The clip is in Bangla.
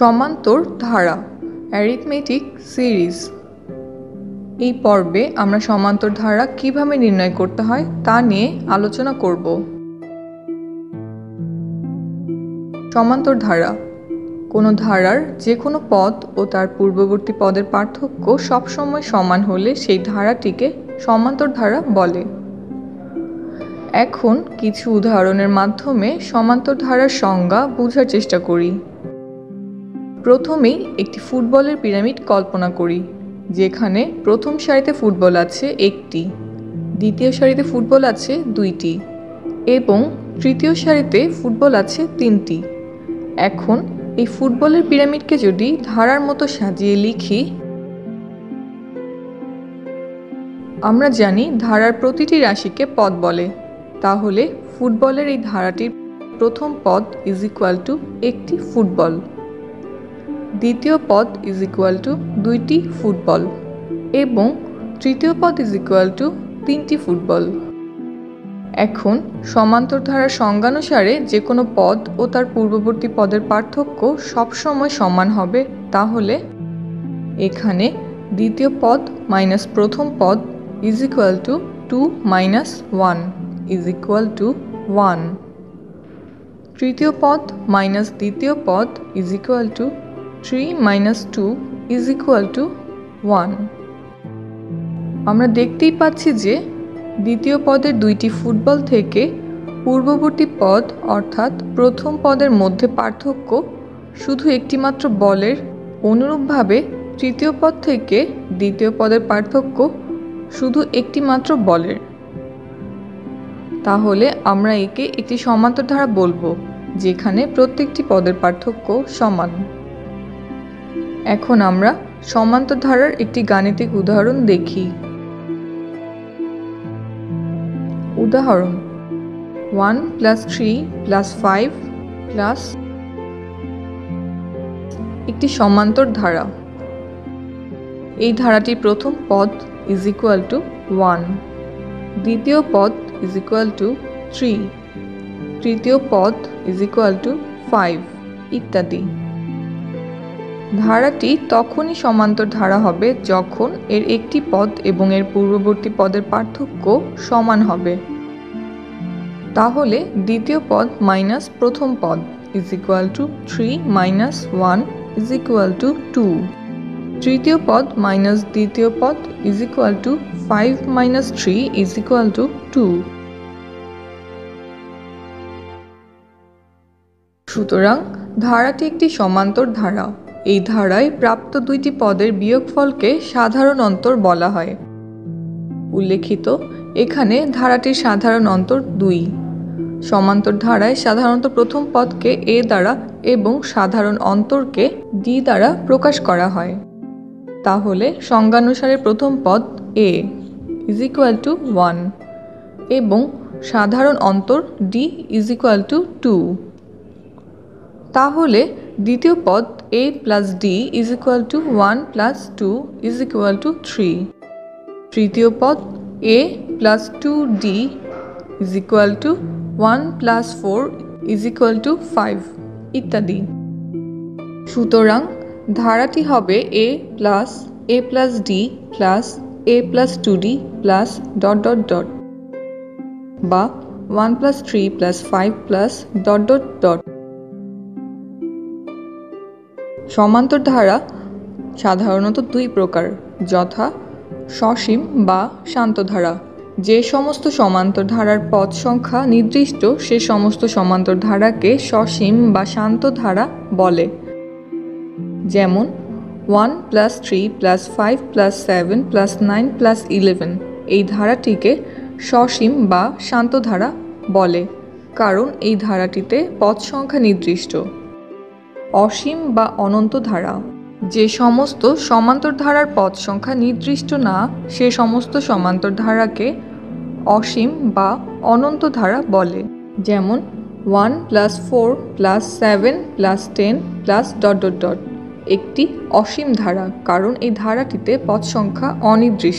সমান্তর ধারা অ্যারিথমেটিক সিরিজ। এই পর্বে আমরা সমান্তর ধারা কিভাবে নির্ণয় করতে হয় তা নিয়ে আলোচনা করব। সমান্তর ধারা কোনো ধারার যে কোনো পদ ও তার পূর্ববর্তী পদের পার্থক্য সবসময় সমান হলে সেই ধারাটিকে সমান্তর ধারা বলে। এখন কিছু উদাহরণের মাধ্যমে সমান্তর ধারার সংজ্ঞা বোঝার চেষ্টা করি। প্রথমেই একটি ফুটবলের পিরামিড কল্পনা করি, যেখানে প্রথম সারিতে ফুটবল আছে একটি, দ্বিতীয় সারিতে ফুটবল আছে দুইটি এবং তৃতীয় সারিতে ফুটবল আছে তিনটি। এখন এই ফুটবলের পিরামিডকে যদি ধারার মতো সাজিয়ে লিখি, আমরা জানি ধারার প্রতিটি রাশিকে পদ বলে। তাহলে ফুটবলের এই ধারাটির প্রথম পদ ইজ ইকুয়াল টু একটি ফুটবল, দ্বিতীয় পদ ইজ ইকুয়াল টু দুইটি ফুটবল এবং তৃতীয় পদ ইজ ইকুয়াল টু তিনটি ফুটবল। এখন সমান্তর ধারার সংজ্ঞানুসারে যে কোনো পদ ও তার পূর্ববর্তী পদের পার্থক্য সবসময় সমান হবে। তাহলে এখানে দ্বিতীয় পদ মাইনাস প্রথম পদ is equal to 2 minus 1 is equal to 1, তৃতীয় পদ মাইনাস দ্বিতীয় পদ is equal to 3 minus 2 is equal to 1। আমরা দেখতেই পাচ্ছি যে দ্বিতীয় পদের দুইটি ফুটবল থেকে পূর্ববর্তী পদ অর্থাৎ প্রথম পদের মধ্যে পার্থক্য শুধু একটিমাত্র বলের, অনুরূপভাবে তৃতীয় পদ থেকে দ্বিতীয় পদের পার্থক্য শুধু একটিমাত্র বলের। তাহলে আমরা একে একটি সমান্তর ধারা বলবো, যেখানে প্রত্যেকটি পদের পার্থক্য সমান। এখন আমরা সমান্তর ধারার একটি গাণিতিক উদাহরণ দেখি। উদাহরণ 1 + 3 + 5 প্লাস একটি সমান্তর ধারা। এই ধারাটির প্রথম পদ ইজ ইকুয়াল টু 1, দ্বিতীয় পদ ইজ ইকুয়াল টু 3, তৃতীয় পদ ইজ ইকুয়াল টু 5 ইত্যাদি। ধারাটি তখনই সমান্তর ধারা হবে যখন এর একটি পদ এবং এর পূর্ববর্তী পদের পার্থক্য সমান হবে। তাহলে দ্বিতীয় পদ মাইনাস প্রথম পদ is equal to 3 minus 1 is equal to 2, তৃতীয় পদ মাইনাস দ্বিতীয় পদ is equal to 5 minus 3 is equal to 2। সুতরাং ধারাটি একটি সমান্তর ধারা। এই ধারায় প্রাপ্ত দুইটি পদের বিয়োগফলকে সাধারণ অন্তর বলা হয়। উল্লেখিত এখানে ধারাটির সাধারণ অন্তর 2। সমান্তর ধারায় সাধারণত প্রথম পদকে a দ্বারা এবং সাধারণ অন্তরকে d দ্বারা প্রকাশ করা হয়। তাহলে সংজ্ঞানুসারে প্রথম পদ a ইজ ইকুয়াল টু 1 এবং সাধারণ অন্তর d ইজ ইকুয়াল টু 2। তাহলে দ্বিতীয় পদ a plus d is equal to 1 plus 2 is equal to 3, তৃতীয় পদ a plus 2d is equal to 1 plus 4 is equal to 5 ইত্যাদি। সুতরাং ধারাটি হবে a plus d plus a plus 2d plus dot dot dot, বা 1 plus 3 plus 5 plus dot dot dot. সমান্তর ধারা সাধারণত দুই প্রকার, যথা সসীম বা শান্ত ধারা। যে সমস্ত সমান্তর ধারার পদ সংখ্যা নির্দিষ্ট সে সমস্ত সমান্তর ধারাকে সসীম বা শান্ত ধারা বলে। যেমন 1 + 3 + 5 + 7 + 9 + 11 এই ধারাটিকে সসীম বা শান্ত ধারা বলে, কারণ এই ধারাটিতে পদ সংখ্যা নির্দিষ্ট। অসীম বা অনন্ত ধারা যে সমস্ত সমান্তর ধারার পদ সংখ্যা নির্দিষ্ট না, সে সমস্ত সমান্তর ধারাকে অসীম বা অনন্ত ধারা বলে। যেমন 1 + 4 + 7 + 10 + ডট ডট ডট একটি অসীম ধারা, কারণ এই ধারাটিতে পদ সংখ্যা অনির্দিষ্ট।